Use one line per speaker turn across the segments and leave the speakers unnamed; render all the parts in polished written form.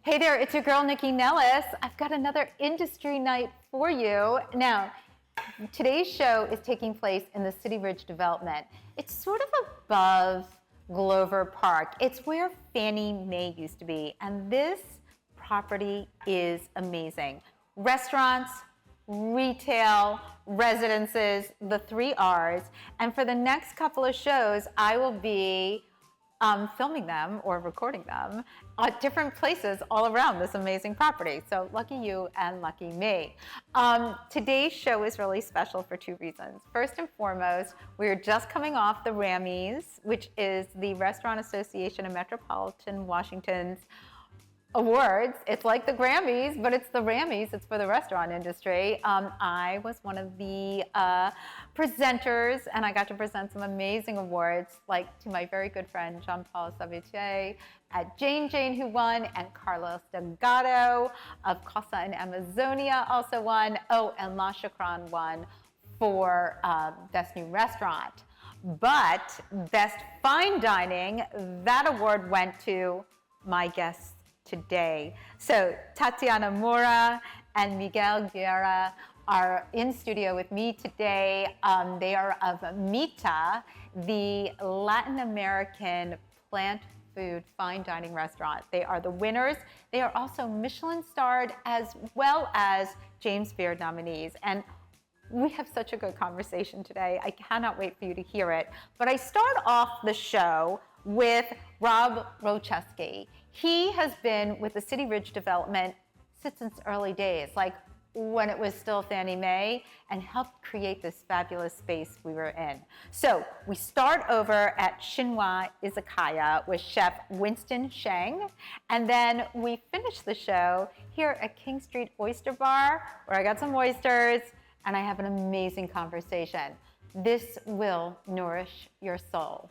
Hey there, it's your girl, Nycci Nellis. I've got another industry night for you. Now, today's show is taking place in the City Ridge development. It's sort of above Glover Park. It's where Fannie Mae used to be, and this property is amazing. Restaurants, retail, residences, the 3 R's. And for the next couple of shows, I will be filming them or recording them at different places all around this amazing property. So lucky you and lucky me. Today's show is really special for 2 reasons. First and foremost, we're just coming off the Rammys, which is the Restaurant Association of Metropolitan Washington's awards. It's like the Grammys, but it's the Rammys. It's for the restaurant industry. I was one of the presenters, and I got to present some amazing awards, like to my very good friend Jean-Paul Sabatier at Jane, who won, and Carlos Delgado of Casa and Amazonia also won. Oh, and La Chacran won for Best New Restaurant. But Best Fine Dining, that award went to my guests today. So Tatiana Mora and Miguel Guerra are in studio with me today. They are of Mita, the Latin American plant food fine dining restaurant. They are the winners. They are also Michelin starred as well as James Beard nominees. And we have such a good conversation today. I cannot wait for you to hear it. But I start off the show with Rob Wolcheski. He has been with the City Ridge development since early days, like when it was still Fannie Mae, and helped create this fabulous space we were in. So we start over at Shinwa Izakaya with Chef Winston Sheng, and then we finish the show here at King Street Oyster Bar, where I got some oysters, and I have an amazing conversation. This will nourish your soul.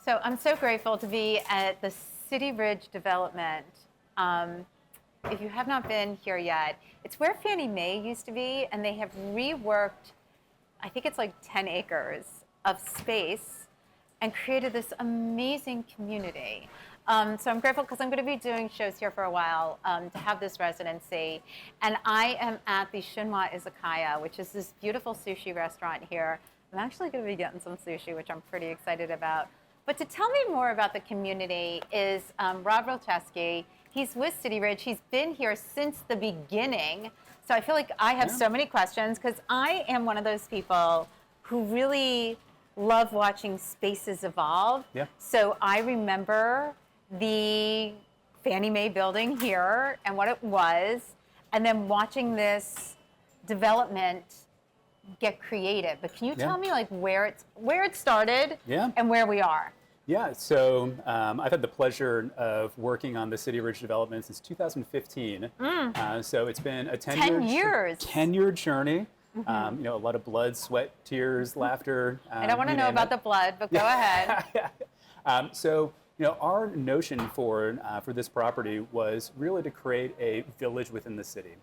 So I'm so grateful to be at the City Ridge development. If you have not been here yet, it's where Fannie Mae used to be, and they have reworked, I think it's like 10 acres of space and created this amazing community. So I'm grateful because I'm going to be doing shows here for a while to have this residency. And I am at the Shinwa Izakaya, which is this beautiful sushi restaurant here. I'm actually going to be getting some sushi, which I'm pretty excited about. But to tell me more about the community is Rob Wolcheski. He's with City Ridge. He's been here since the beginning. So I feel like I have so many questions because I am one of those people who really love watching spaces evolve. Yeah. So I remember the Fannie Mae building here and what it was, and then watching this development get creative. But can you tell me like where it started and where we are?
Yeah, so I've had the pleasure of working on the City Ridge development since 2015. So it's been a 10-year journey. You know, a lot of blood, sweat, tears, laughter.
I don't want to know about the blood, but go ahead.
So, you know, our notion for this property was really to create a village within the city.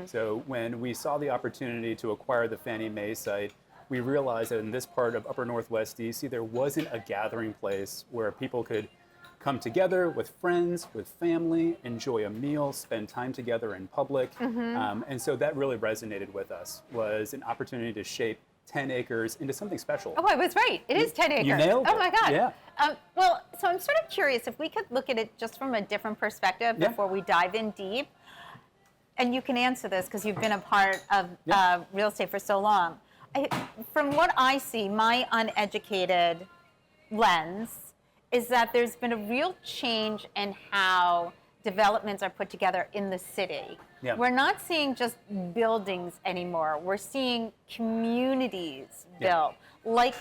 So when we saw the opportunity to acquire the Fannie Mae site, we realized that in this part of upper Northwest DC, there wasn't a gathering place where people could come together with friends, with family, enjoy a meal, spend time together in public. And so that really resonated with us, was an opportunity to shape 10 acres into something special.
Oh, I was right. It is 10 acres.
You nailed it.
Oh my God.
Yeah.
Well, so I'm sort of curious if we could look at it just from a different perspective before we dive in deep. And you can answer this because you've been a part of real estate for so long. From what I see, my uneducated lens is that there's been a real change in how developments are put together in the city. We're not seeing just buildings anymore. We're seeing communities built, like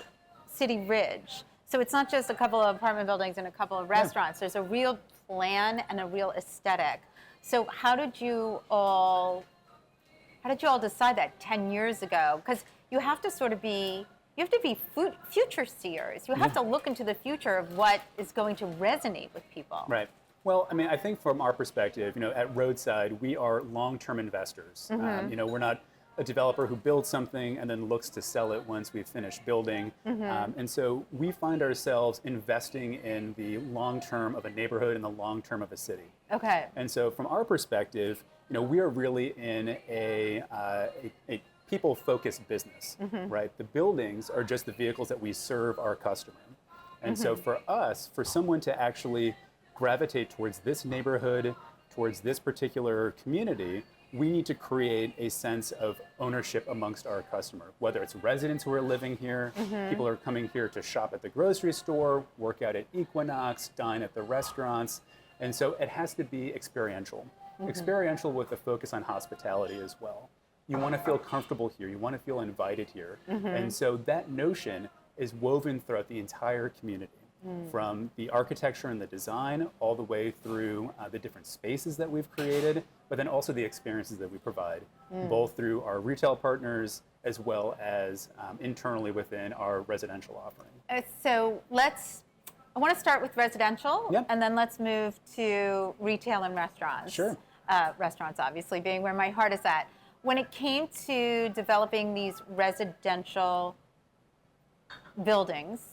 City Ridge. So it's not just a couple of apartment buildings and a couple of restaurants. There's a real plan and a real aesthetic. So how did you all decide that 10 years ago? Because you have to sort of be, future seers. You have to look into the future of what is going to resonate with people.
Right. Well, I mean, I think from our perspective, at Roadside, we are long-term investors. We're not a developer who builds something and then looks to sell it once we've finished building. And so we find ourselves investing in the long term of a neighborhood and the long term of a city.
Okay.
And so from our perspective, we are really in a people-focused business, right? The buildings are just the vehicles that we serve our customer. And so for us, for someone to actually gravitate towards this neighborhood, towards this particular community, we need to create a sense of ownership amongst our customer, whether it's residents who are living here, people are coming here to shop at the grocery store, work out at Equinox, dine at the restaurants. And so it has to be experiential. Experiential with a focus on hospitality as well. You want to feel comfortable here, you want to feel invited here. And so that notion is woven throughout the entire community. From the architecture and the design all the way through the different spaces that we've created, but then also the experiences that we provide, both through our retail partners as well as internally within our residential offering.
So I want to start with residential, and then let's move to retail and restaurants.
Sure.
Restaurants obviously being where my heart is at. When it came to developing these residential buildings,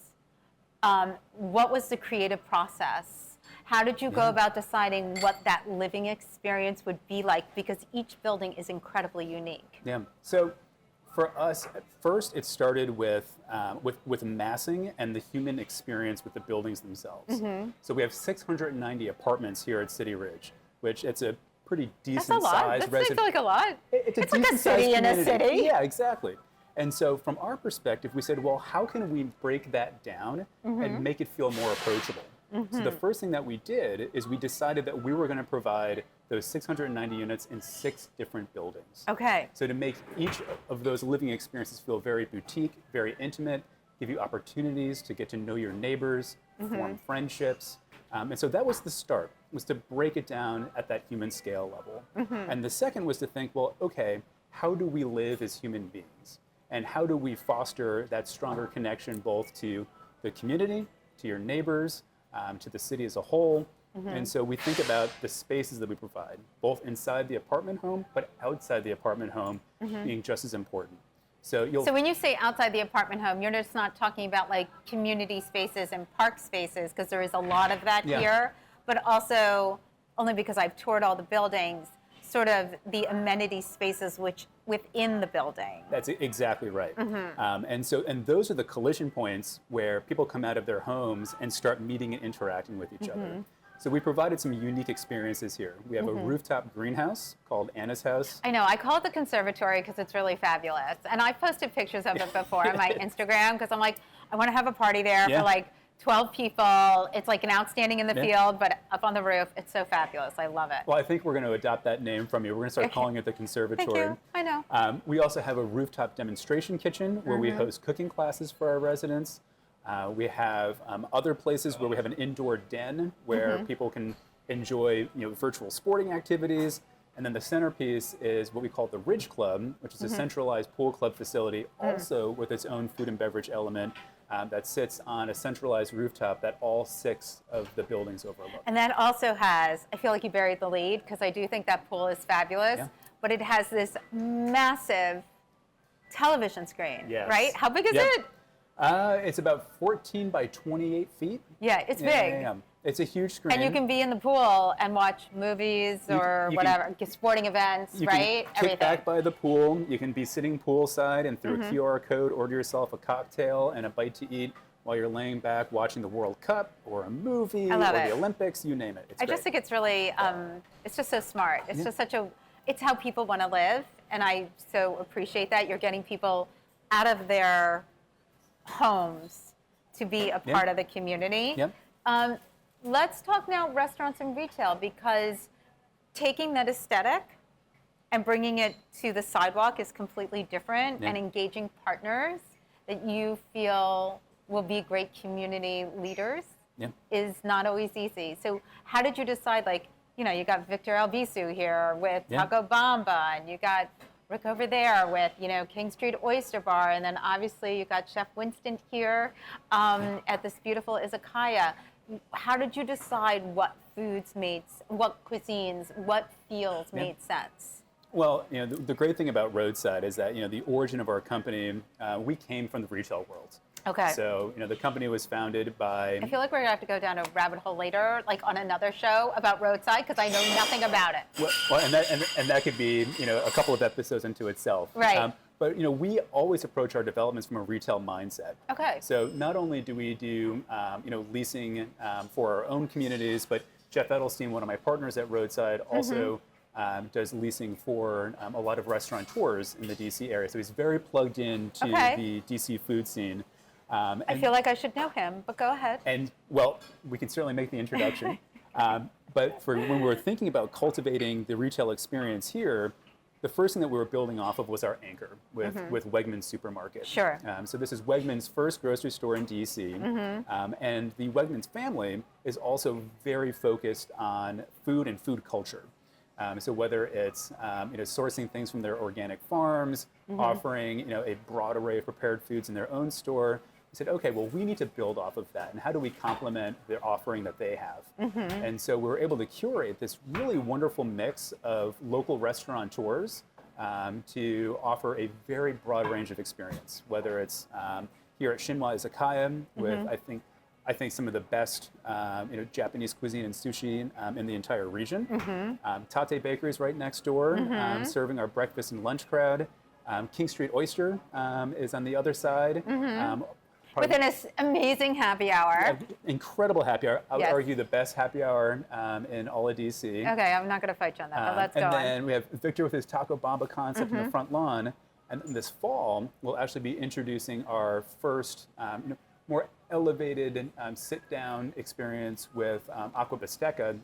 what was the creative process? How did you go about deciding what that living experience would be like? Because each building is incredibly unique.
Yeah. So for us, at first it started with massing and the human experience with the buildings themselves. So we have 690 apartments here at City Ridge, which it's a pretty decent size.
That seems like a lot.
It's
like a city in a city.
Yeah, exactly. And so from our perspective, we said, well, how can we break that down and make it feel more approachable? So the first thing that we did is we decided that we were going to provide those 690 units in 6 different buildings.
Okay.
So to make each of those living experiences feel very boutique, very intimate, give you opportunities to get to know your neighbors, form friendships. And so that was the start, was to break it down at that human scale level. And the second was to think, well, okay, how do we live as human beings? And how do we foster that stronger connection both to the community, to your neighbors, to the city as a whole? And so we think about the spaces that we provide, both inside the apartment home, but outside the apartment home being just as important. So
when you say outside the apartment home, you're just not talking about like community spaces and park spaces, because there is a lot of that here, but also, only because I've toured all the buildings, sort of the amenity spaces which within the building.
That's exactly right. And those are the collision points where people come out of their homes and start meeting and interacting with each other. So we provided some unique experiences here. We have a rooftop greenhouse called Anna's House.
I know, I call it the conservatory because it's really fabulous. And I've posted pictures of it before on my Instagram because I'm like, I want to have a party there for like 12 people. It's like an outstanding in the field, but up on the roof. It's so fabulous. I love it.
Well, I think we're going to adopt that name from you. We're going to start calling it the conservatory.
Thank you. I know.
We also have a rooftop demonstration kitchen where we host cooking classes for our residents. We have other places where we have an indoor den where people can enjoy virtual sporting activities. And then the centerpiece is what we call the Ridge Club, which is a centralized pool club facility, also with its own food and beverage element that sits on a centralized rooftop that all 6 of the buildings overlook.
And that also has, I feel like you buried the lead because I do think that pool is fabulous, but it has this massive television screen, right? How big is it?
It's about 14 by 28 feet.
Yeah, it's big.
It's a huge screen.
And you can be in the pool and watch movies or whatever, sporting events, right?
Everything. Kick back by the pool. You can be sitting poolside and through a QR code order yourself a cocktail and a bite to eat while you're laying back watching the World Cup or a movie or the Olympics, you name it.
I just think it's really, it's just so smart. It's just it's how people want to live. And I so appreciate that. You're getting people out of their homes to be a part of the community. Let's talk now restaurants and retail, because taking that aesthetic and bringing it to the sidewalk is completely different, and engaging partners that you feel will be great community leaders is not always easy. So how did you decide, like, you got Victor Albisu here with Taco Bamba, and you got Rick over there with, King Street Oyster Bar, and then obviously you got Chef Winston here at this beautiful Izakaya. How did you decide what foods what cuisines, what feels made sense?
Well, the great thing about Roadside is that, the origin of our company, we came from the retail world.
Okay.
So, the company was founded by...
I feel like we're going to have to go down a rabbit hole later, like on another show about Roadside, because I know nothing about it.
Well, and that could be, a couple of episodes into itself.
Right.
But, we always approach our developments from a retail mindset.
Okay.
So not only do we do, leasing for our own communities, but Jeff Edelstein, one of my partners at Roadside, also does leasing for a lot of restaurateurs in the DC area. So he's very plugged into the DC food scene.
I feel like I should know him, but go ahead.
And, well, we can certainly make the introduction. But for when we were thinking about cultivating the retail experience here, the first thing that we were building off of was our anchor with Wegmans Supermarket.
Sure.
So this is Wegmans' first grocery store in DC. And the Wegmans family is also very focused on food and food culture. So whether it's sourcing things from their organic farms, offering a broad array of prepared foods in their own store, we said, okay, well, we need to build off of that, and how do we complement the offering that they have? And so we were able to curate this really wonderful mix of local restaurateurs to offer a very broad range of experience, whether it's here at Shinwa Izakaya with, I think some of the best Japanese cuisine and sushi in the entire region. Tate Bakery is right next door, serving our breakfast and lunch crowd. King Street Oyster is on the other side.
With an amazing happy hour.
Incredible happy hour. I would argue the best happy hour in all of DC.
Okay, I'm not going to fight you on that, but let's go on.
And then we have Victor with his Taco Bamba concept in the front lawn. And this fall, we'll actually be introducing our first more elevated sit-down experience with Aqua Bisteca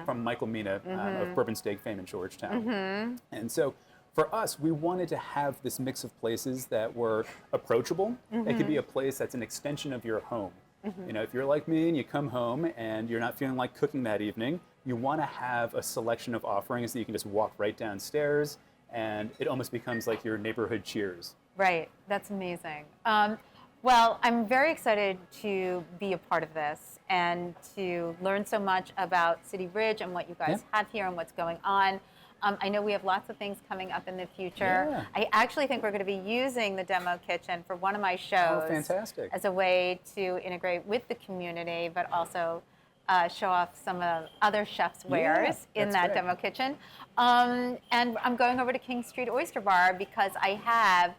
from Michael Mita of Bourbon Steak fame in Georgetown. And so for us, we wanted to have this mix of places that were approachable. It could be a place that's an extension of your home. If you're like me and you come home and you're not feeling like cooking that evening, you want to have a selection of offerings that you can just walk right downstairs, and it almost becomes like your neighborhood Cheers.
Right, that's amazing. Well, I'm very excited to be a part of this and to learn so much about City Ridge and what you guys have here and what's going on. I know we have lots of things coming up in the future. I actually think we're going to be using the demo kitchen for one of my shows.
Oh, fantastic.
As a way to integrate with the community, but also show off some of the other chefs' wares in that demo kitchen. And I'm going over to King Street Oyster Bar because I have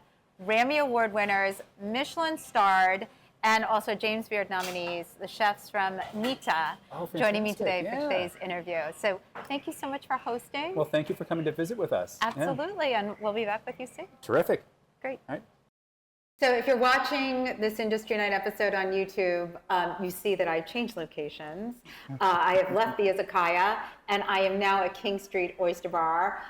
Grammy Award winners, Michelin starred, and also James Beard nominees, the chefs from Mita, joining me today for today's interview. So thank you so much for hosting.
Well, thank you for coming to visit with us.
Absolutely, and we'll be back with you soon.
Terrific.
Great.
All right.
So if you're watching this Industry Night episode on YouTube, you see that I changed locations. I have left the Izakaya, and I am now at King Street Oyster Bar.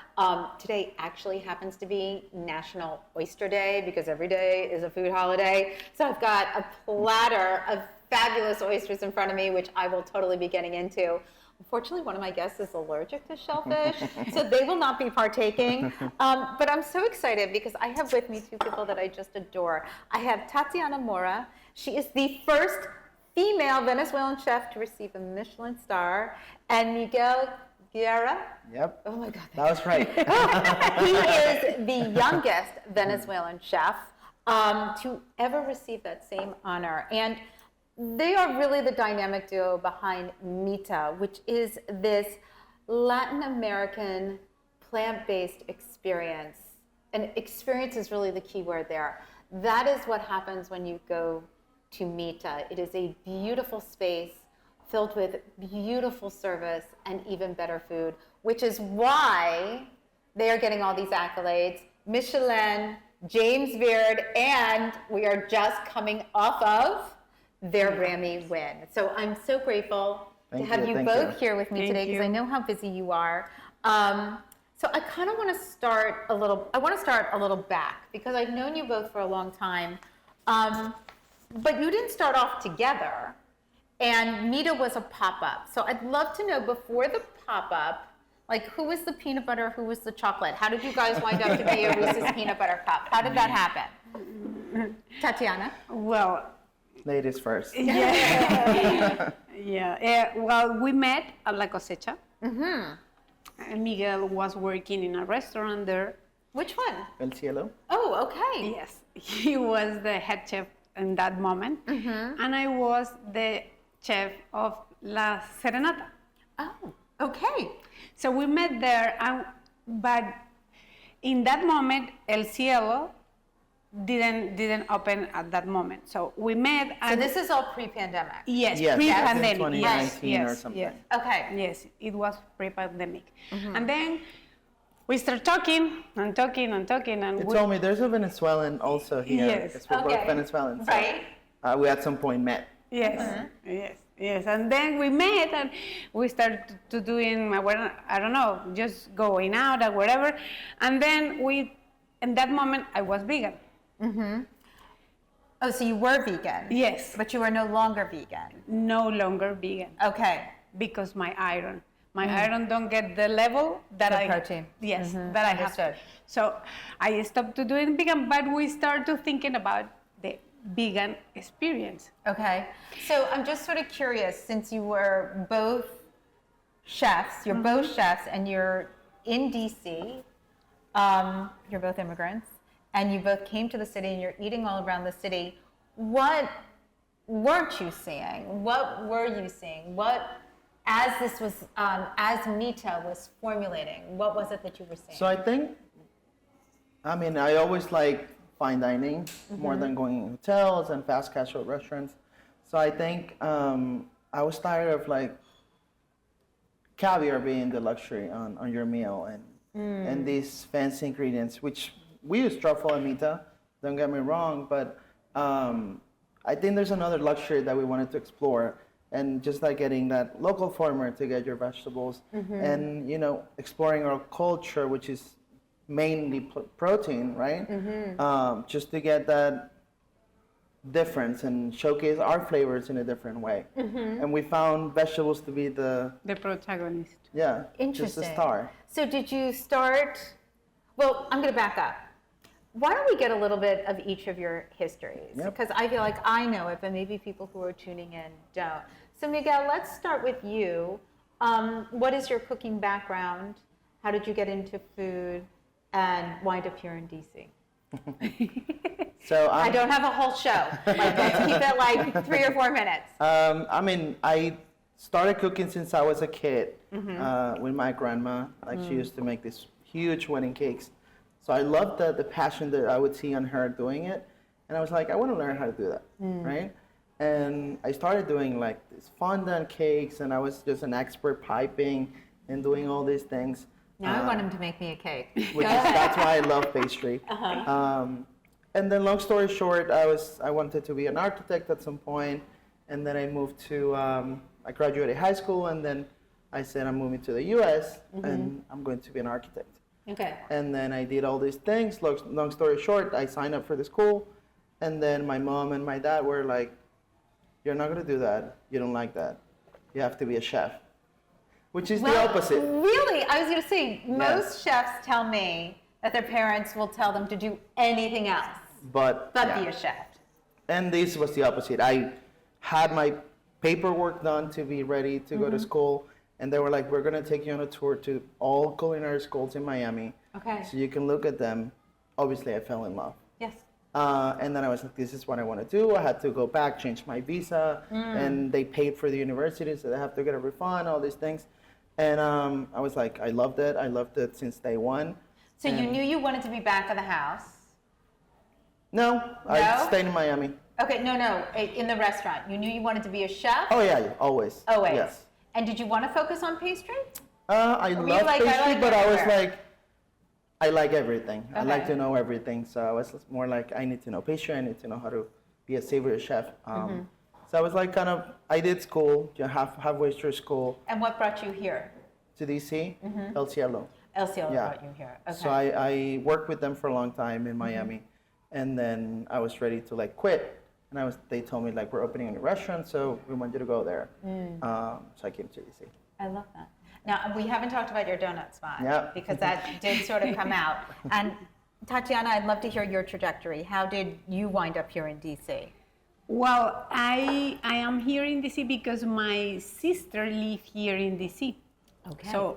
Today actually happens to be National Oyster Day, because every day is a food holiday. So I've got a platter of fabulous oysters in front of me, which I will totally be getting into. Unfortunately, one of my guests is allergic to shellfish, so they will not be partaking. But I'm so excited because I have with me two people that I just adore. I have Tatiana Mora. She is the first female Venezuelan chef to receive a Michelin star. And Miguel Guerra.
Yep.
Oh my God.
That was right.
He is the youngest Venezuelan chef to ever receive that same honor. And they are really the dynamic duo behind Mita, which is this Latin American plant-based experience. And experience is really the key word there. That is what happens when you go to Mita. It is a beautiful space filled with beautiful service and even better food, which is why they are getting all these accolades. Michelin, James Beard, and we are just coming off of their Grammy win. So I'm so grateful to have you both here with me today, because I know how busy you are. So I kind of want to start a little back, because I've known you both for a long time. But you didn't start off together, and Mita was a pop-up. So I'd love to know, before the pop-up, like, who was the peanut butter, who was the chocolate? How did you guys wind up to be a Reese's peanut butter cup? How did that happen? Tatiana?
Well,
ladies first.
Yeah.
Well, we met at La Cosecha. And Miguel was working in a restaurant there.
Which one?
El Cielo.
Oh, okay.
Yes, he was the head chef in that moment, and I was the chef of La Serenata.
Oh, okay.
So we met there, but in that moment, El Cielo didn't open at that moment. So we met.
So
And
this is all pre-pandemic.
yes,
Yes,
pre-pandemic.
2019 or something.
Yes.
Okay.
Yes, it was pre-pandemic. And then we start talking and talking and talking, and
You
we,
told me there's a Venezuelan also here.
Yes.
Because we're both Venezuelans. So,
Right.
we at some point met.
Yes. And then we met and we started to doing, I don't know, just going out or whatever. And then in that moment, I was vegan.
Oh, so you were vegan?
Yes.
But you are no longer vegan?
No longer vegan.
Okay.
Because my iron don't get the level that
The protein.
Yes, that I have.
Understood.
So I stopped to doing vegan, but we start to thinking about the vegan experience.
Okay. So I'm just sort of curious, since you were both chefs, you're both chefs, and you're in DC, you're both immigrants, and you both came to the city and you're eating all around the city. What weren't you seeing? What were you seeing? As this was, as Mita was formulating, what was it that you were seeing?
So I think, I always like fine dining more than going in hotels and fast casual restaurants. So I think I was tired of like caviar being the luxury on your meal and these fancy ingredients, which we use truffle and Mita, don't get me wrong, but I think there's another luxury that we wanted to explore. And just like getting that local farmer to get your vegetables and, exploring our culture, which is mainly protein, right? Just to get that difference and showcase our flavors in a different way. And we found vegetables to be the
protagonist.
Yeah,
Interesting.
just the star.
So did you start, well, I'm going to back up. Why don't we get a little bit of each of your histories?
Yep.
Because I feel like I know it, but maybe people who are tuning in don't. So Miguel, let's start with you. What is your cooking background? How did you get into food and wind up here in DC?
So
I don't have a whole show. Let's keep it like 3 or 4 minutes.
I started cooking since I was a kid with my grandma. Like she used to make these huge wedding cakes. So I loved the passion that I would see on her doing it. And I was like, I want to learn how to do that, right? And I started doing like these fondant cakes, and I was just an expert piping and doing all these things.
Now I want him to make me a cake.
That's why I love pastry. And then long story short, I wanted to be an architect at some point, and then I moved to, I graduated high school, and then I said I'm moving to the US and I'm going to be an architect.
Okay.
And then I did all these things. Long story short, I signed up for the school, and then my mom and my dad were like, you're not going to do that. You don't like that. You have to be a chef, which is the opposite.
Really? I was going to say, most chefs tell me that their parents will tell them to do anything else
but
be a chef.
And this was the opposite. I had my paperwork done to be ready to go to school, and they were like, we're going to take you on a tour to all culinary schools in Miami.
Okay.
So you can look at them. Obviously, I fell in love.
Yes.
And then I was like, this is what I want to do. I had to go back, change my visa, and they paid for the university, so they have to get a refund, all these things. And I was like, I loved it. I loved it since day one.
So you knew you wanted to be back of the house?
No, I stayed in Miami.
Okay, no, in the restaurant. You knew you wanted to be a chef?
Oh, yeah, always.
Always.
Yes.
And did you want to focus on pastry?
I
Or were
love
you like,
pastry,
I like
but I was
everywhere?
like, I like everything. I like
Okay.
to know everything. So I was more like, I need to know pastry. I need to know how to be a savory chef. So I was like, I did school, halfway through school
And what brought you here?
to DC, El Cielo.
El Cielo
Yeah.
brought you here. Okay.
So I worked with them for a long time in Miami, and then I was ready to like quit. And they told me like, we're opening a new restaurant, so we want you to go there. So I came to DC.
I love that. Now, we haven't talked about your donut spot
Yep.
because that did sort of come out. And Tatiana, I'd love to hear your trajectory. How did you wind up here in DC?
Well, I am here in DC because my sister lives here in DC.
Okay.
So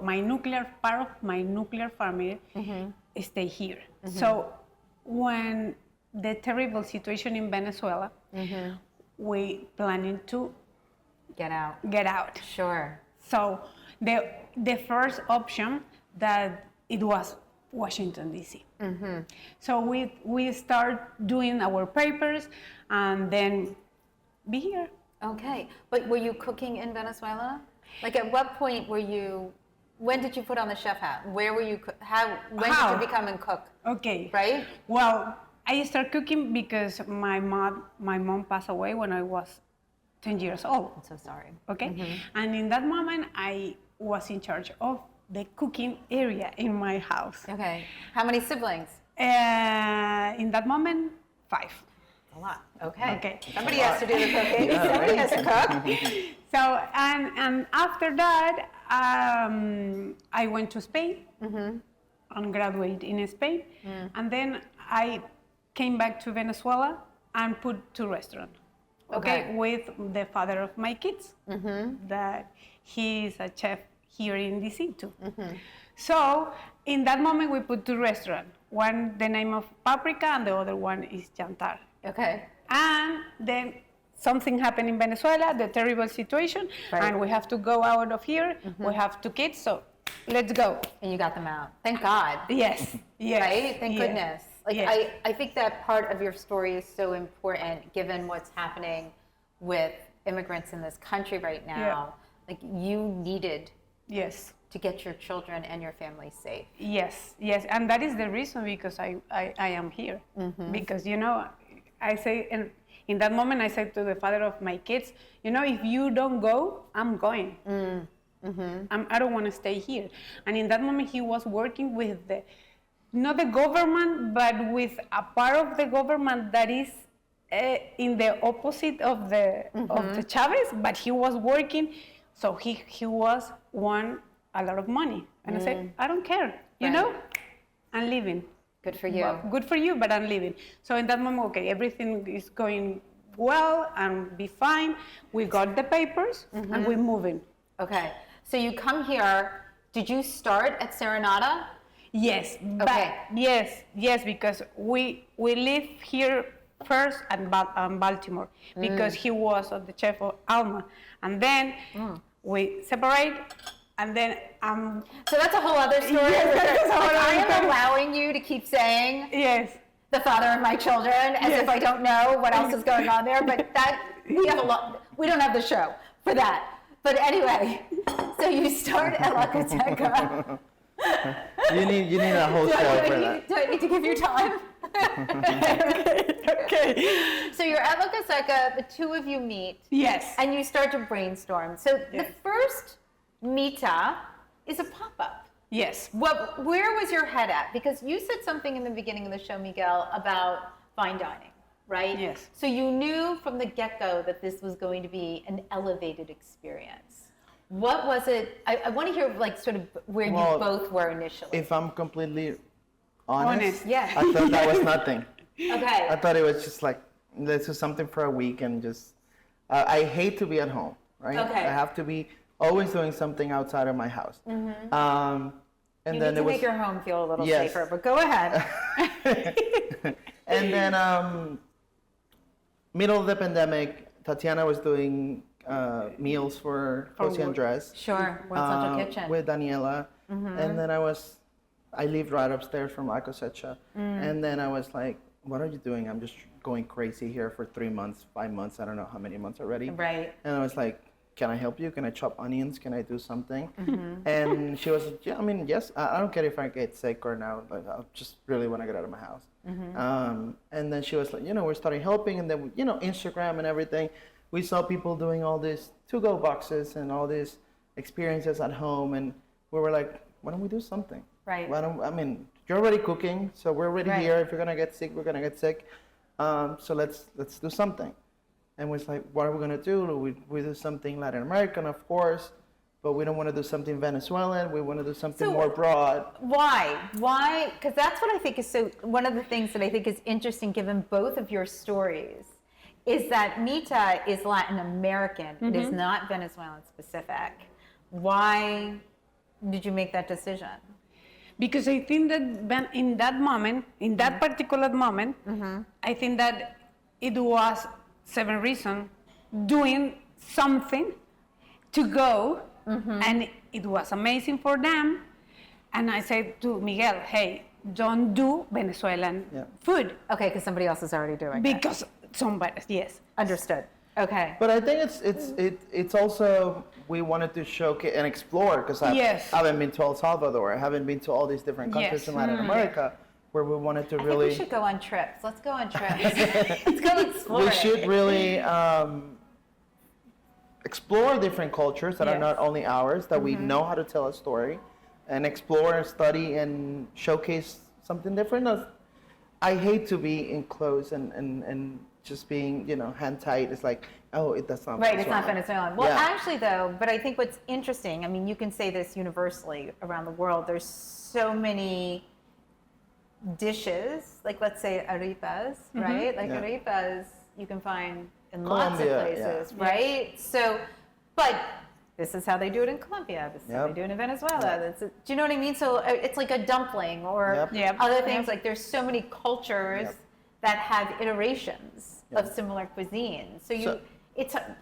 part of my nuclear family stay here. So when the terrible situation in Venezuela, we planning to
Get out.
get out.
Sure.
So the first option that it was Washington D.C. So we start doing our papers and then be here.
Okay. But were you cooking in Venezuela? Like at what point when did you put on the chef hat? Where were you, when did you become a cook?
Okay.
Right?
Well, I started cooking because my mom passed away when I was 10 years old.
I'm so sorry.
Okay. And in that moment, I was in charge of the cooking area in my house.
Okay. How many siblings?
In that moment, 5.
A lot. Okay.
Okay.
Somebody has to do the cooking. Somebody has to cook.
So, and after that, I went to Spain and graduated in Spain. And then I came back to Venezuela and put 2 restaurants. Okay, with the father of my kids, that he is a chef here in DC too. So in that moment, we put 2 restaurants. One, the name of Paprika, and the other one is Jantar.
Okay.
And then something happened in Venezuela, the terrible situation, and we have to go out of here. We have 2 kids, so let's go.
And you got them out. Thank God.
Yes, yes.
Right? Thank goodness. Like
Yes.
I think that part of your story is so important given what's happening with immigrants in this country right now.
Yeah.
Like you needed
Yes.
to get your children and your family safe.
Yes, yes, and that is the reason because I am here. Because, you know, I say, and in that moment I said to the father of my kids, you know, if you don't go, I'm going. I don't want to stay here. And in that moment he was working with not the government, but with a part of the government that is in the opposite of the Chavez, but he was working, so he was won a lot of money. And I said, I don't care, you know, I'm leaving.
Good for you.
Well, good for you, but I'm leaving. So in that moment, okay, everything is going well and be fine. We got the papers and we're moving.
Okay. So you come here, did you start at Serenata?
Yes.
Okay.
Yes, because we live here first at Baltimore because he was the chef of Alma, and then we separate, and then
So that's a whole other story.
Yes,
I am allowing you to keep saying
yes,
the father of my children as if I don't know what else is going on there. But that we have a lot. We don't have the show for that. But anyway, so you start at La Coteca.
You need a whole show for that.
Do I need to give you time?
okay.
So you're at La Coteca, the 2 of you meet.
Yes.
And you start to brainstorm. So the
Yes.
first Mita is a pop-up.
Yes.
Where was your head at? Because you said something in the beginning of the show, Miguel, about fine dining, right?
Yes.
So you knew from the get-go that this was going to be an elevated experience. What was it? I want to hear like sort of where you both were initially.
If I'm completely honest,
Yeah.
I thought that was nothing.
Okay.
I thought it was just like, let's do something for a week and just, I hate to be at home, right?
Okay.
I have to be always doing something outside of my house. And
You
then
need to
it was,
make your home feel a little
Yes.
safer, but go ahead.
and then middle of the pandemic, Tatiana was doing meals for Jose Andres.
Sure, World Central Kitchen.
With Daniela. And then I lived right upstairs from La Cosecha. And then I was like, what are you doing? I'm just going crazy here for 3 months, 5 months, I don't know how many months already.
Right.
And I was like, can I help you? Can I chop onions? Can I do something? And she was, yeah, I mean, yes, I don't care if I get sick or now, but I just really want to get out of my house. And then she was like, we started helping, and then, Instagram and everything. We saw people doing all these to-go boxes and all these experiences at home, and we were like, why don't we do something?
Right.
You're already cooking, so we're already
Right.
here. If you're gonna get sick, we're gonna get sick. So let's do something. And we was like, what are we gonna do? We do something Latin American, of course, but we don't want to do something Venezuelan. We want to do something more broad.
Why? Why? Because that's what I think is one of the things that I think is interesting given both of your stories is that Mita is Latin American. It is not Venezuelan specific. Why did you make that decision?
Because I think that in that moment, in that particular moment, I think that it was 7 Reasons doing something to go, and it was amazing for them. And I said to Miguel, hey, don't do Venezuelan food.
Okay, because somebody else is already doing it.
Because somebody, yes.
Understood. Okay.
But I think it's also, we wanted to showcase and explore, because I haven't been to El Salvador, I haven't been to all these different countries in Latin America, where we wanted to
I
really.
think we should go on trips. Let's go on trips. Let's go explore.
We should really explore different cultures that are not only ours, that we know how to tell a story, and explore and study and showcase something different. I hate to be enclosed and just being, hand tight. It's like, oh, that's not
Right, it's not Venezuelan. Well,
Yeah.
actually, though, but I think what's interesting, I mean, you can say this universally around the world, there's so many dishes, like let's say arepas, right? Like arepas you can find in lots of
Colombia,
places, right? So, but this is how they do it in Colombia. This is how they do it in Venezuela. Do you know what I mean? So it's like a dumpling or other things. Like there's so many cultures that have iterations of similar cuisines. So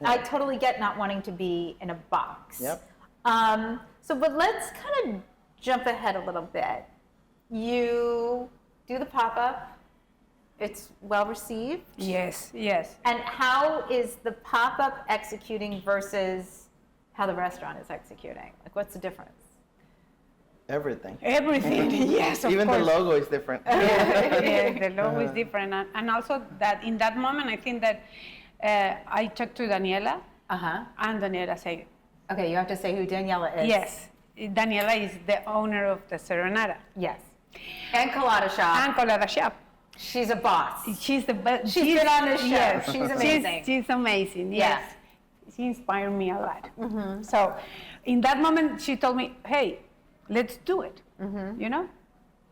I totally get not wanting to be in a box. But let's kind of jump ahead a little bit. You do the pop-up. It's well received.
Yes.
And how is the pop-up executing versus how the restaurant is executing? Like, what's the difference?
Everything, yes, of
Even
course.
the logo is different.
The logo is different. And also that in that moment, I think that I talked to Daniela, and Daniela said,
okay, you have to say who Daniela is.
yes, Daniela is the owner of the Serenata.
Yes. And Colada Shop.
And Colada Shop.
She's a boss.
She's the best.
She's been on this show.
Yes,
She's amazing.
She's amazing, yes. She inspired me a lot. So in that moment, she told me, hey, let's do it,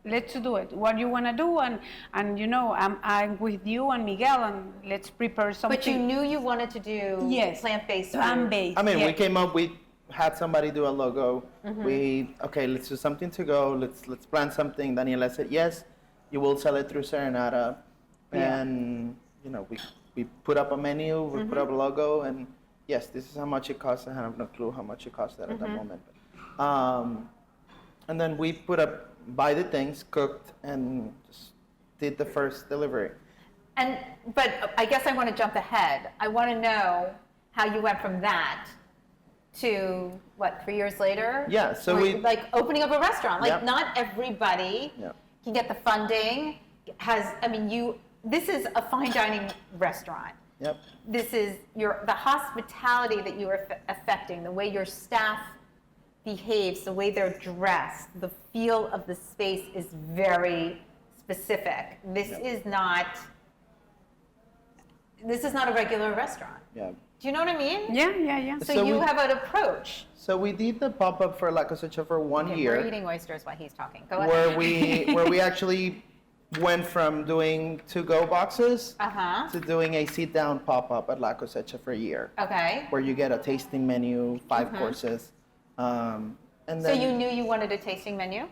Let's do it. What you want to do, and I'm with you and Miguel, and let's prepare something.
But you knew you wanted to do plant-based.
Plant-based.
I mean, we came up, we had somebody do a logo. Let's do something to go. Let's plan something. Daniela said, yes, you will sell it through Serenata. And, we put up a menu, we put up a logo, and yes, this is how much it costs. I have no clue how much it cost at that moment. And then we buy the things, cooked, and just did the first delivery.
But I guess I want to jump ahead. I want to know how you went from that to, 3 years later?
Yeah, so
like opening up a restaurant. Like not everybody can get the funding. This is a fine dining restaurant.
Yep.
This is the hospitality that you are affecting, the way your staff behaves, the way they're dressed, the feel of the space is very specific. This is not a regular restaurant.
Yeah.
Do you know what I mean? Yeah.
So you have an approach.
So we did the pop-up for La Cosecha for 1 year.
We're eating oysters while he's talking. Go ahead.
Where we actually went from doing to-go boxes to doing a sit-down pop-up at La Cosecha for a year.
Okay.
Where you get a tasting menu, 5 courses. And then,
so you knew you wanted a tasting menu?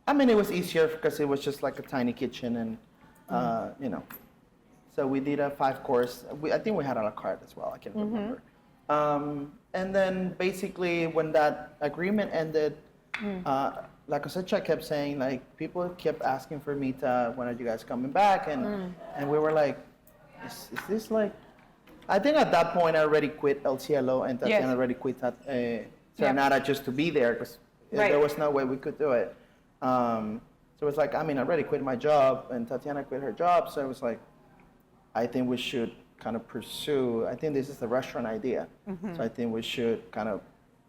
I mean, it was easier because it was just like a tiny kitchen and, So we did a 5-course. I think we had a la carte as well. I can't remember. And then basically when that agreement ended, La Cosecha kept saying, like, people kept asking for Mita, when are you guys coming back? And we were like, is this like, I think at that point I already quit El Cielo and Tatiana already quit Serenata just to be there because there was no way we could do it. So it was like, I already quit my job and Tatiana quit her job. So it was like, I think we should kind of pursue, I think this is the restaurant idea. So I think we should kind of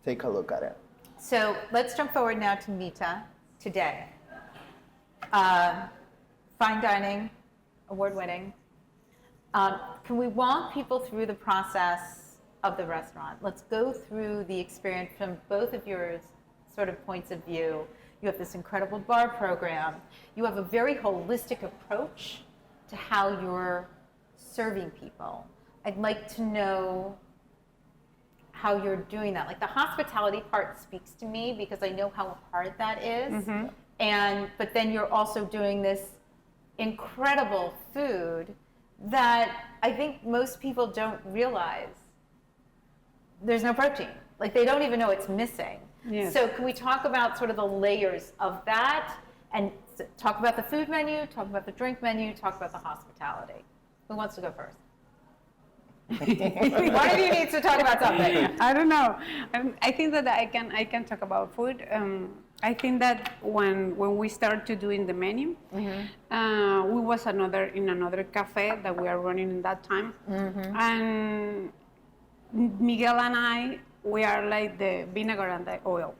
take a look at it.
So let's jump forward now to Mita today. Fine dining, award-winning. Can we walk people through the process of the restaurant? Let's go through the experience from both of your sort of points of view. You have this incredible bar program. You have a very holistic approach to how you're serving people. I'd like to know how you're doing that. Like the hospitality part speaks to me because I know how hard that is. But then you're also doing this incredible food that I think most people don't realize there's no protein. Like they don't even know it's missing.
Yes.
So can we talk about sort of the layers of that and talk about the food menu, talk about the drink menu, talk about the hospitality? Who wants to go first? One of you needs to talk about something.
I don't know. I think that I can talk about food. I think that when we started doing the menu, we was in another cafe that we are running in that time, and Miguel and I, we are like the vinegar and the oil.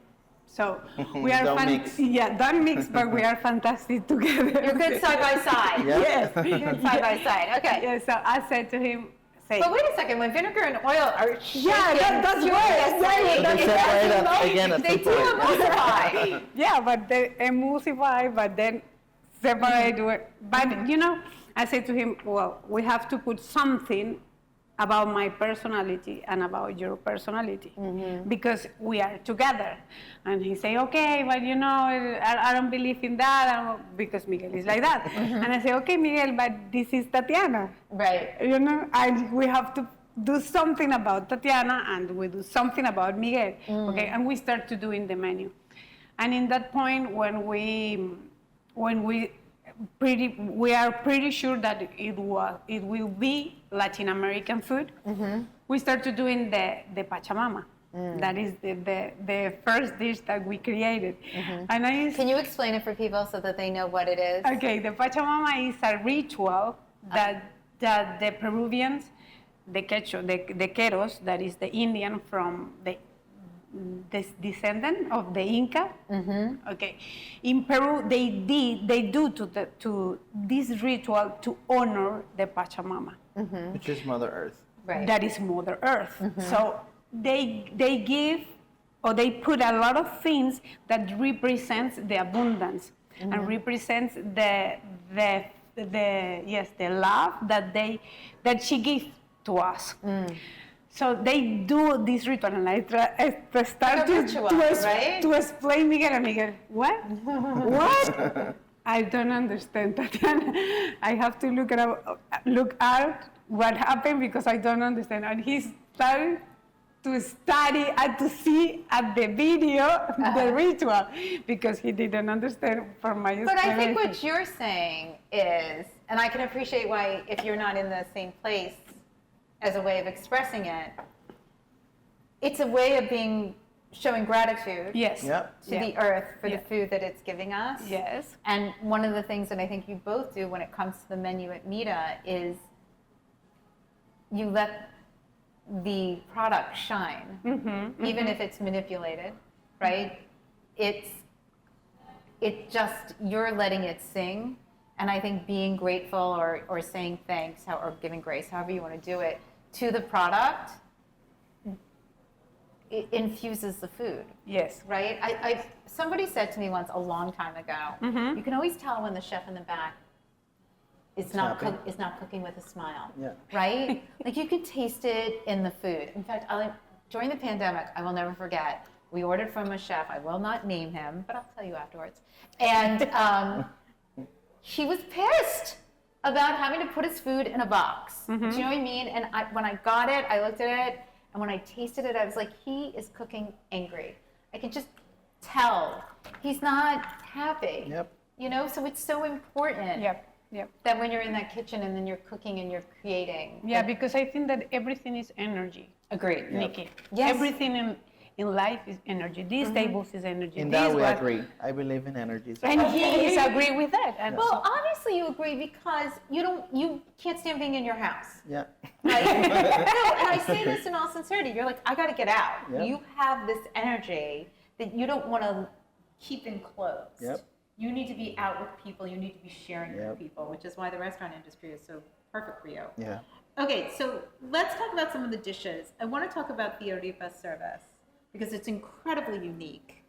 So we are
Don't mix.
Don't mix, but we are fantastic together.
You're good side by side.
Yeah.
Yes.
Good side by side. Okay.
Yeah, so I said to him,
But wait a second, when vinegar and oil are shaken,
that's right.
They separate up again at
they
some
do
point.
emulsify.
Yeah, but they emulsify, but then separate. But I said to him, well, we have to put something about my personality and about your personality because we are together. And he say, okay, but I don't believe in that because Miguel is like that. And I say, okay, Miguel, but this is Tatiana.
Right.
And we have to do something about Tatiana and we do something about Miguel. Okay, and we start to doing the menu. And in that point, when we are pretty sure that it will be Latin American food. We started doing the Pachamama. That is the first dish that we created. And
Can you explain it for people so that they know what it is?
Okay, the Pachamama is a ritual that the Peruvians, the Queros, that is the Indian from the descendant of the Inca. Okay, in Peru they do to this ritual to honor the Pachamama,
Which is Mother Earth.
Right.
that is Mother Earth. So they give or they put a lot of things that represents the abundance and represents the love that she gives to us. So they do this ritual, and I start to explain Miguel. What? What? I don't understand that. I have to look out what happened because I don't understand. And he started to study and to see at the video the ritual because he didn't understand from my
But I think what you're saying is, and I can appreciate why if you're not in the same place as a way of expressing it, it's a way of showing gratitude
Yes.
Yep.
to the earth for the food that it's giving us.
Yes.
And one of the things that I think you both do when it comes to the menu at Mita is you let the product shine, even if it's manipulated, right? You're letting it sing. And I think being grateful or saying thanks or giving grace, however you want to do it, to the product, it infuses the food.
Yes.
Right? Somebody said to me once a long time ago, you can always tell when the chef in the back is not cooking with a smile.
Yeah.
Right? Like you can taste it in the food. In fact, during the pandemic, I will never forget, we ordered from a chef, I will not name him, but I'll tell you afterwards. And he was pissed about having to put his food in a box. Do you know what I mean? And when I got it, I looked at it, and when I tasted it, I was like, he is cooking angry. I can just tell he's not happy.
Yep.
So it's so important
Yep.
that when you're in that kitchen and then you're cooking and you're creating.
Yeah, because I think that everything is energy.
Agreed.
Nikki.
Yes.
Everything in life is energy. These tables is energy.
In
This
that we
was-
agree. I believe in energy.
And he is agree with that. And
Well, obviously you agree because you can't stand being in your house.
Yeah.
Right? No, and I say this in all sincerity. You're like, I got to get out.
Yep.
You have this energy that you don't want to keep enclosed.
Yep.
You need to be out with people. You need to be sharing
Yep.
with people, which is why the restaurant industry is so perfect for you.
Yeah.
Okay, so let's talk about some of the dishes. I want to talk about the arepa service because it's incredibly unique.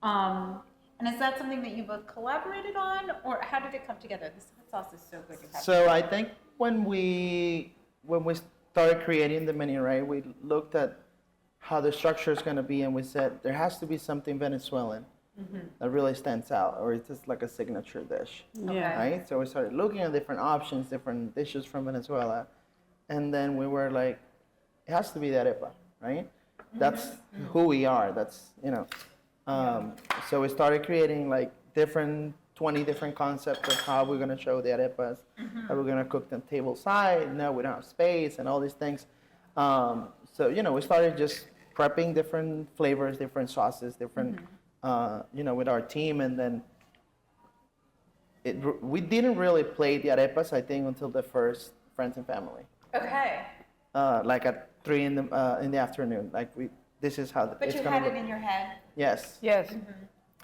And is that something that you both collaborated on, or how did it come together? This hot sauce is so good. You have
So I think when we started creating the menu, right, we looked at how the structure is going to be, and we said there has to be something Venezuelan that really stands out, or it's just like a signature dish,
Yeah.
right? So we started looking at different options, different dishes from Venezuela, and then we were like, it has to be the arepa, right? That's who we are. That's, you know. So we started creating like 20 different concepts of how we're going to show the arepas, how we're going to cook them table side. No, we don't have space and all these things. So, you know, we started just prepping different flavors, different sauces, different, you know, with our team. And then we didn't really play the arepas, I think, until the first Friends and Family.
Okay.
Like at 3 in the afternoon. Like this is how
But
it's
you
gonna
had
look.
it in your head.
Yes.
Yes.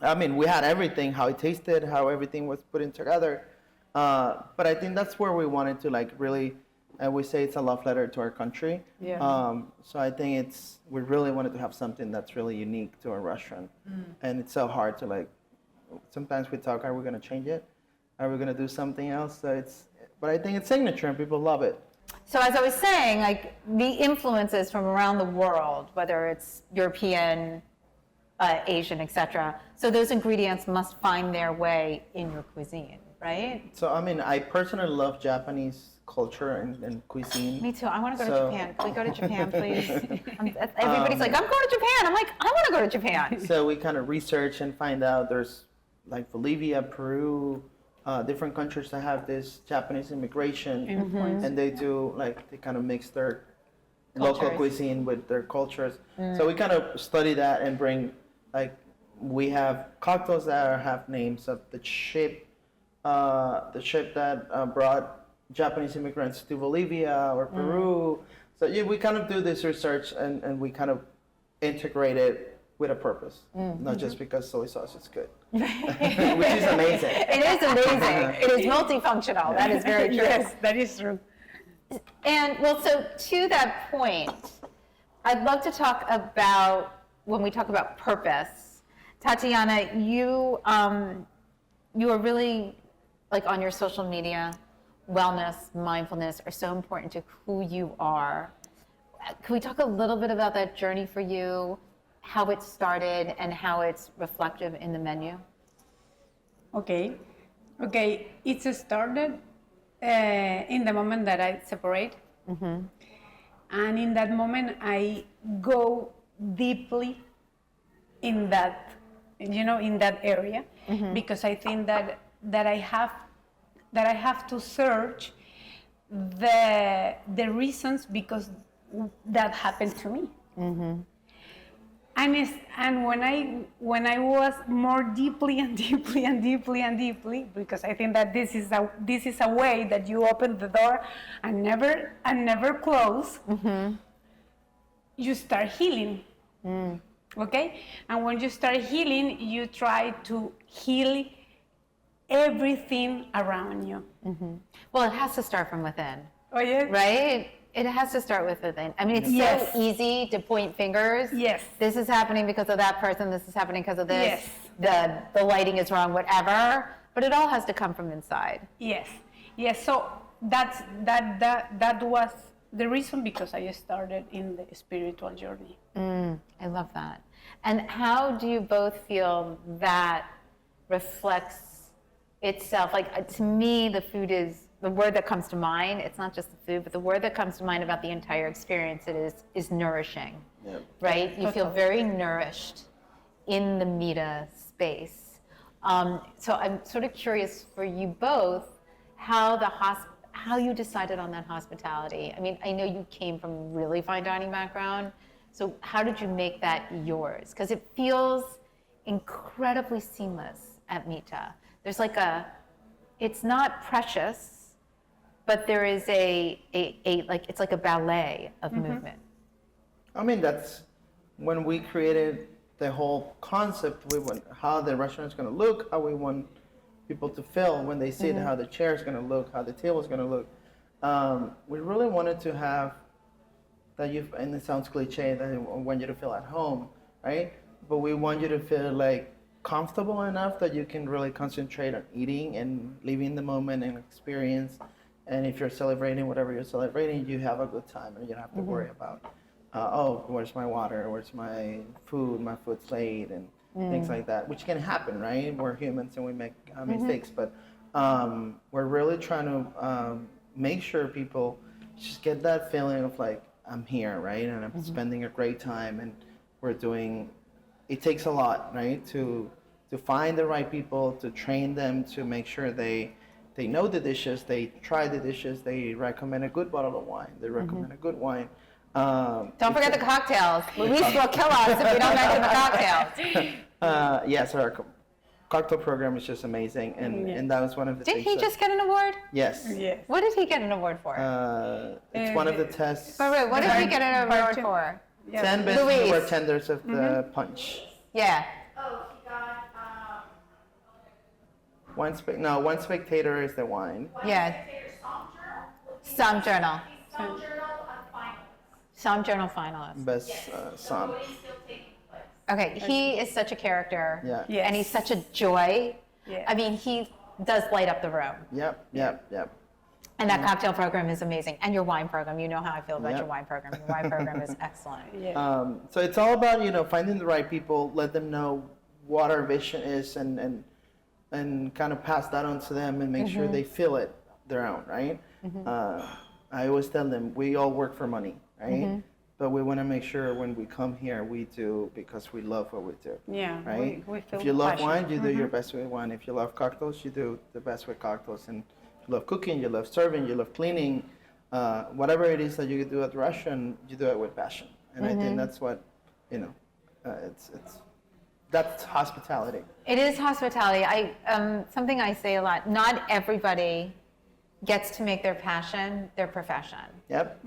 I mean, we had everything, how it tasted, how everything was put in together. But I think that's where we wanted to like really, we say it's a love letter to our country.
Yeah.
So I think we really wanted to have something that's really unique to our restaurant. And it's so hard to like, sometimes we talk, are we going to change it? Are we going to do something else? But I think it's signature and people love it.
So as I was saying, like the influences from around the world, whether it's European, Asian, etc. So those ingredients must find their way in your cuisine, right?
So, I mean, I personally love Japanese culture and cuisine.
Me too. I want to go
So-
to Japan. Can we go to Japan, please? Everybody's like, I'm going to Japan. I'm like, I want to go to Japan.
So we kind of research and find out there's like Bolivia, Peru, different countries that have this Japanese immigration, and they do like they kind of mix their local
Cultures.
cuisine with their cultures. So we kind of study that and bring like we have cocktails that have names of the ship that brought Japanese immigrants to Bolivia or Peru. So yeah, we kind of do this research and we kind of integrate it with a purpose, not just because soy sauce is good, which is amazing.
It is amazing. It is multifunctional. That is very true.
Yes, that is true.
And well, so to that point, I'd love to talk about when we talk about purpose. Tatiana, you are really like on your social media, wellness, mindfulness are so important to who you are. Can we talk a little bit about that journey for you, how it started and how it's reflective in the menu?
Okay. It started in the moment that I separate. And in that moment, I go deeply in that, in that area, because I think that I have to search the reasons because that happened to me. And when I was more deeply and deeply and deeply and deeply, because I think that this is a way that you open the door and never close, you start healing. Okay? And when you start healing, you try to heal everything around you.
Well, it has to start from within,
Oh yes.
right? It has to start with within. I mean, it's
Yes.
so easy to point fingers.
Yes.
This is happening because of that person. This is happening because of this.
Yes.
The lighting is wrong, whatever. But it all has to come from inside.
Yes. So that was the reason because I started in the spiritual journey.
I love that. And how do you both feel that reflects itself? Like to me, the food is the word that comes to mind. It's not just the food, but the word that comes to mind about the entire experience is nourishing,
Yep.
right? You feel very nourished in the Mita space. So I'm sort of curious for you both how you decided on that hospitality. I mean, I know you came from a really fine dining background. So how did you make that yours? Because it feels incredibly seamless at Mita. There's like it's not precious, but there is it's like a ballet of movement.
I mean, that's when we created the whole concept. We want how the restaurant is going to look, how we want people to feel when they sit, how the chair is going to look, how the table is going to look. We really wanted to have that and it sounds cliche, that we want you to feel at home, right? But we want you to feel like comfortable enough that you can really concentrate on eating and living the moment and experience And if you're celebrating whatever you're celebrating, you have a good time and you don't have to worry about, oh, where's my water? Where's my food? My food's late and things like that, which can happen, right? We're humans and we make mistakes, but we're really trying to make sure people just get that feeling of like, I'm here, right? And I'm spending a great time, and we're doing, it takes a lot, right? To find the right people, to train them, to make sure they know the dishes, they try the dishes, they recommend a good bottle of wine, they recommend a good wine.
Don't forget the cocktails. Luis will kill us if we don't mention the cocktails.
Yes, our cocktail program is just amazing, and that was one of the
Did
things.
he just get an award?
Yes.
Yes.
What did he get an award for?
It's one of the tests.
Wait, what did he get an award
Bartender.
for?
10 best
Luis.
bartenders of the punch.
Yeah.
Oh, he got
One spectator is the wine.
Yeah. Some Journal.
Some Journal finalist.
Some Journal finalist.
Best som.
Voting's still taking place.
Okay, he is such a character.
Yeah.
Yes.
And he's such a joy.
Yes.
I mean, he does light up the room.
Yep.
And that cocktail program is amazing. And your wine program, you know how I feel about
Yep.
your wine program. Your wine program is excellent.
Yeah.
So it's all about, finding the right people, let them know what our vision is, and kind of pass that on to them and make sure they feel it their own, right? I always tell them, we all work for money, right? But we want to make sure when we come here, we do because we love what we do.
Yeah,
Right?
we feel
If you love
passion.
wine, you do your best with wine. If you love cocktails, you do the best with cocktails. And if you love cooking, you love serving, you love cleaning, whatever it is that you do at the restaurant, you do it with passion. And I think that's what, that's hospitality.
It is hospitality. Something I say a lot, not everybody gets to make their passion their profession.
Yep.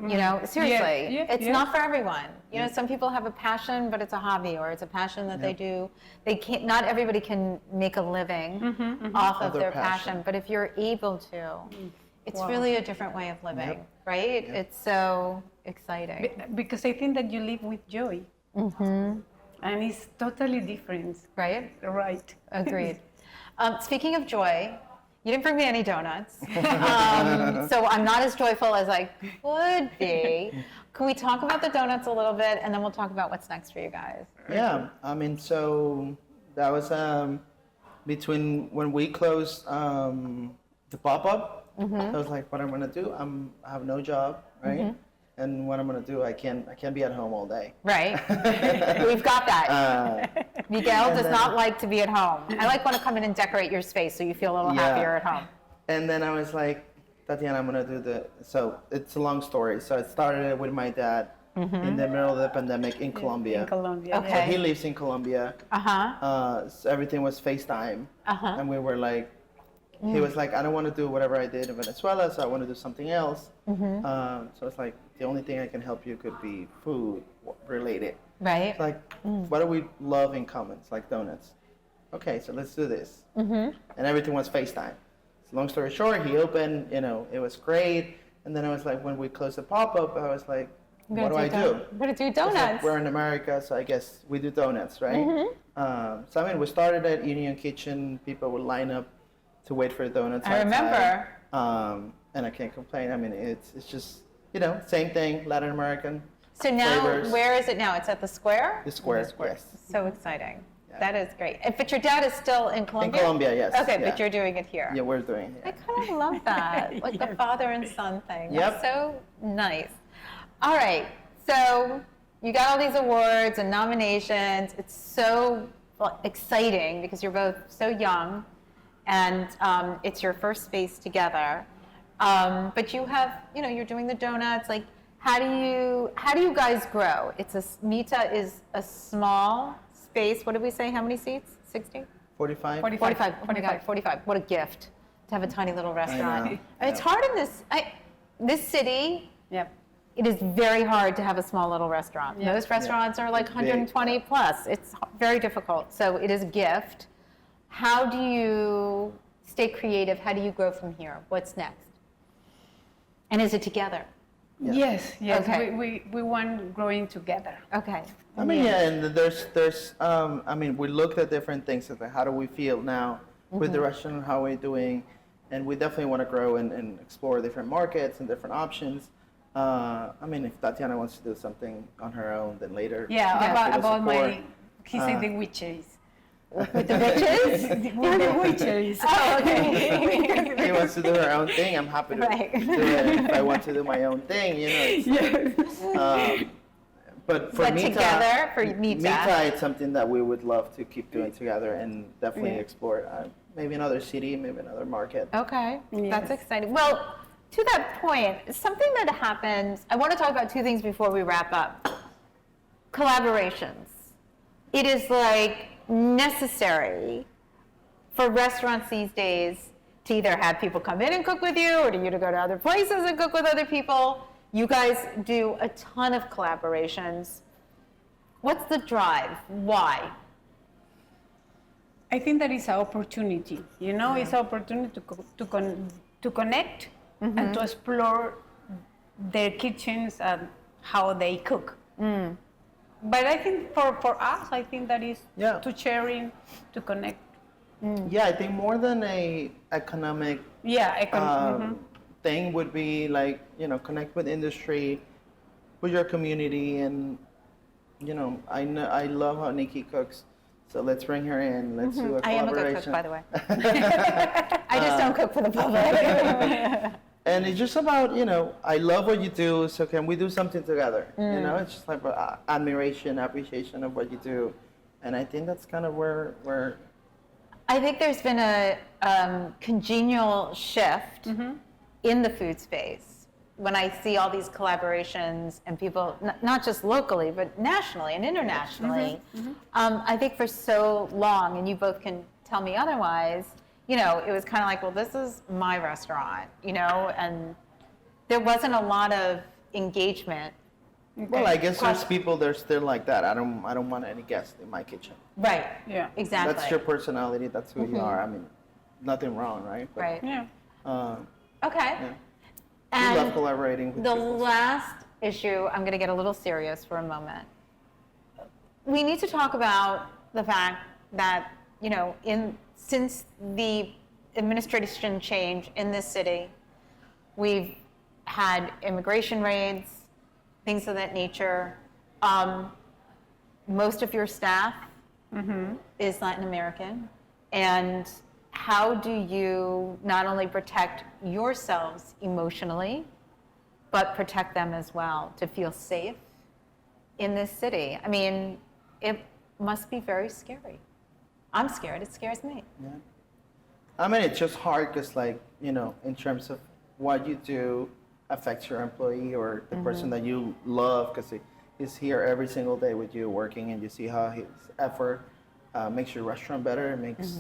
Seriously,
Yeah,
it's
yeah.
not for everyone. Some people have a passion, but it's a hobby, or it's a passion that they do. They can't. Not everybody can make a living off of their passion. But if you're able to, it's really a different way of living, right? It's so exciting.
Because I think that you live with joy. And it's totally different.
Right?
Right.
Agreed. Speaking of joy, you didn't bring me any donuts, so I'm not as joyful as I could be. Can we talk about the donuts a little bit, and then we'll talk about what's next for you guys?
Yeah, so that was between when we closed the pop-up, I was like, what I'm gonna do, I have no job, right? And what I'm gonna do, I can't be at home all day.
Right. We've got that. Miguel does not like to be at home. I like want to come in and decorate your space so you feel a little happier at home.
And then I was like, Tatiana, I'm gonna do so it's a long story. So it started with my dad in the middle of the pandemic in Colombia.
In Colombia.
Okay.
So he lives in Colombia. So everything was FaceTime. And we were like, he was like, I don't want to do whatever I did in Venezuela, so I want to do something else. So it's like, the only thing I can help you could be food related.
Right.
It's like, what do we love in common? It's like donuts. Okay, so let's do this. And everything was FaceTime. So long story short, he opened, it was great. And then I was like, when we closed the pop-up, I was like, what do I do?
I'm going to do
It's like,
donuts.
we're in America, so I guess we do donuts, right? So we started at Union Kitchen. People would line up to wait for donuts.
I remember.
And I can't complain. I mean, it's just, same thing, Latin American.
So now,
flavors.
where is it now? It's at the Square?
The Square, yes.
So exciting.
Yeah.
That is great. But your dad is still in Colombia?
In Colombia, yes.
Okay,
yeah.
but you're doing it here.
Yeah, we're doing it.
I kind of love that, like the father and son thing.
Yep.
That's so nice. All right, so you got all these awards and nominations. It's so exciting because you're both so young, and it's your first space together. But you have, you're doing the donuts. Like, how do you guys grow? Mita is a small space. What did we say? How many seats? 60?
45?
45. Oh my God, 45. What a gift to have a tiny little restaurant.
know.
It's hard in this city.
Yep.
It is very hard to have a small little restaurant. Most restaurants are like
It's big,
120 plus. It's very difficult. So it is a gift. How do you stay creative? How do you grow from here? What's next? And is it together?
Yes.
Okay.
We want growing together.
Okay.
I mean, yeah, and there's we looked at different things. Like, how do we feel now with the restaurant? How are we doing? and we definitely want to grow and explore different markets and different options. I mean, if Tatiana wants to do something on her own, then later.
Yeah,
give us
about
support.
my, he said the witches.
With the witches?
With the witches.
Oh, okay.
If she wants to do her own thing, I'm happy to
Right.
do it. If I want to do my own thing, it's, but for
But
Mita,
together, for Mita.
it's something that we would love to keep doing together and definitely
Yeah.
explore. Maybe another city, maybe another market.
Okay, that's
Yes.
exciting. Well, to that point, something that happens, I want to talk about two things before we wrap up. Collaborations. It is like necessary for restaurants these days to either have people come in and cook with you or to you to go to other places and cook with other people. You guys do a ton of collaborations. What's the drive? Why?
I think that is an opportunity. You know, it's an opportunity to connect and to explore their kitchens and how they cook. But I think for us, I think that is
Yeah.
to sharing, to connect.
Yeah, I think more than a economic thing would be like, connect with industry, with your community, and I love how Nycci cooks, so let's bring her in. Let's do a
I am a good
collaboration.
cook, by the way. I just don't cook for the public.
And it's just about, I love what you do, so can we do something together? It's just like admiration, appreciation of what you do, and I think that's kind of where
I think there's been a congenial shift in the food space when I see all these collaborations and people, not just locally, but nationally and internationally. I think for so long, and you both can tell me otherwise, it was kind of like, well, this is my restaurant, and there wasn't a lot of engagement.
Well, I guess there's people that are still like that. I don't want any guests in my kitchen.
Right.
Yeah.
Exactly.
That's your personality. That's who you are. I mean, nothing wrong, right? But,
Right.
Yeah.
Okay.
Yeah.
And
we love collaborating with
the
people.
last issue, I'm going to get a little serious for a moment. We need to talk about the fact that, since the administration change in this city, we've had immigration raids, things of that nature. Most of your staff is Latin American. And how do you not only protect yourselves emotionally, but protect them as well to feel safe in this city? I mean, it must be very scary. I'm scared. It scares me.
Yeah. I mean, it's just hard because, in terms of what you do affects your employee or the person that you love, because he's here every single day with you working, and you see how his effort makes your restaurant better, it makes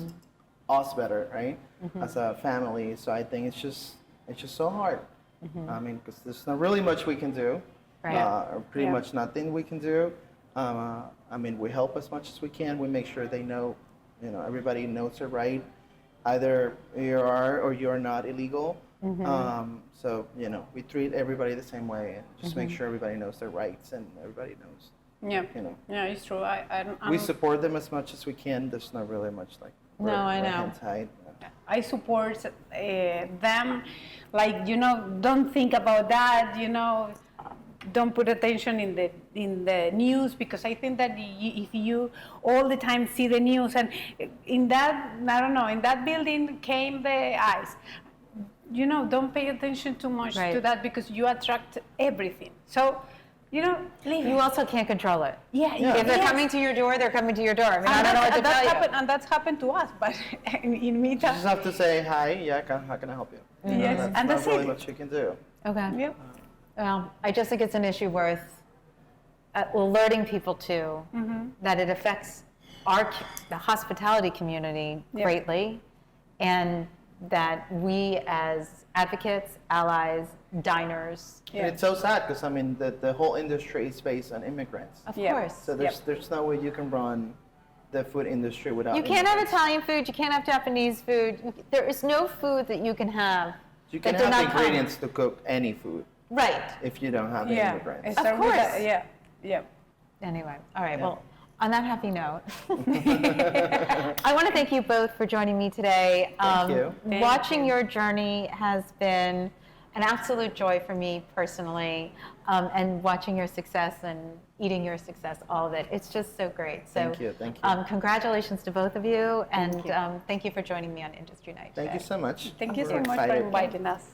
us better, right? As a family. So I think it's just so hard. I mean, because there's not really much we can do,
Right.
or pretty much nothing we can do. I mean, we help as much as we can. We make sure they know, everybody knows their right. Either you are or you're not illegal. So, we treat everybody the same way and just make sure everybody knows their rights and everybody knows.
Yeah.
You know.
Yeah, it's true.
We support them as much as we can. There's not really much like
No, I know.
hands tied.
I support them. Like, don't think about that, don't put attention in the news, because I think that if you all the time see the news, and in that, I don't know, in that building came the ice, don't pay attention too much to
Right.
that, because you attract everything. So, leave
You
it.
also can't control it.
Yeah,
If they're
yes.
coming to your door, they're coming to your door. I mean, I
And
don't know what to
that's
tell you.
happened, and that's happened to us, but in Mita.
You just have to say, hi, yeah, how can I help you?
Yes,
That's
and
not
that's
really
it.
much you can do.
Okay.
Yep.
Well, I just think it's an issue worth alerting people to, that it affects the hospitality community
Yep.
greatly, and that we as advocates, allies, diners,
Yeah.
And it's so sad because, I mean, the whole industry is based on immigrants.
of
Yeah.
course.
So there's no way you can run the food industry without
You can't have
immigrants.
Italian food, you can't have Japanese food. There is no food that you can have
You can
that did
have
not come-
ingredients to cook any food
Right.
if you don't have the
Yeah.
immigrants.
Start with
course.
that, yeah. Yeah.
Anyway, all right.
Yeah.
Well, On that happy note, I want to thank you both for joining me today.
Thank you.
Watching your journey has been an absolute joy for me personally, and watching your success and eating your success, all of it. It's just so great. So
Thank you.
Congratulations to both of you, and thank you for joining me on Industry Night
Thank you
today.
so much.
Thank you
We're
so much for
excited.
inviting us.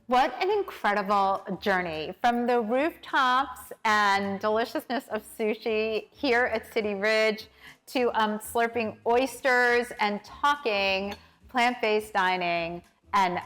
What an incredible journey from the rooftops and deliciousness of sushi here at City Ridge to slurping oysters and talking plant-based dining and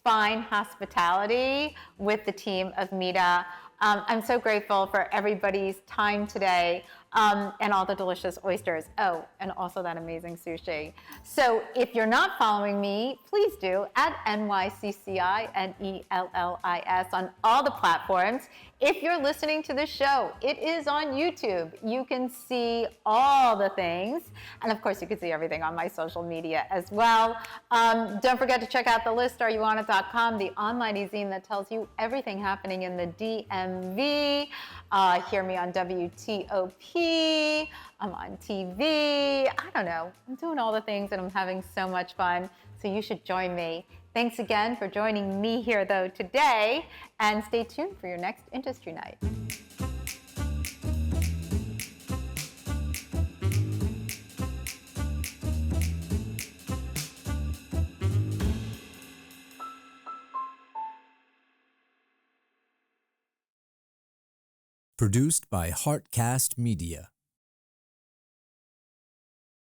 fine hospitality with the team of Mita. I'm so grateful for everybody's time today, and all the delicious oysters. Oh, and also that amazing sushi. So if you're not following me, please do at NYCCI NELLIS on all the platforms. If you're listening to this show, it is on YouTube. You can see all the things. And of course, you can see everything on my social media as well. Don't forget to check out the list, areyouonit.com, the online e-zine that tells you everything happening in the DMV. Hear me on WTOP. I'm on TV. I don't know. I'm doing all the things and I'm having so much fun. So you should join me. Thanks again for joining me here, though, today. And stay tuned for your next Industry Night.
Produced by Heartcast Media.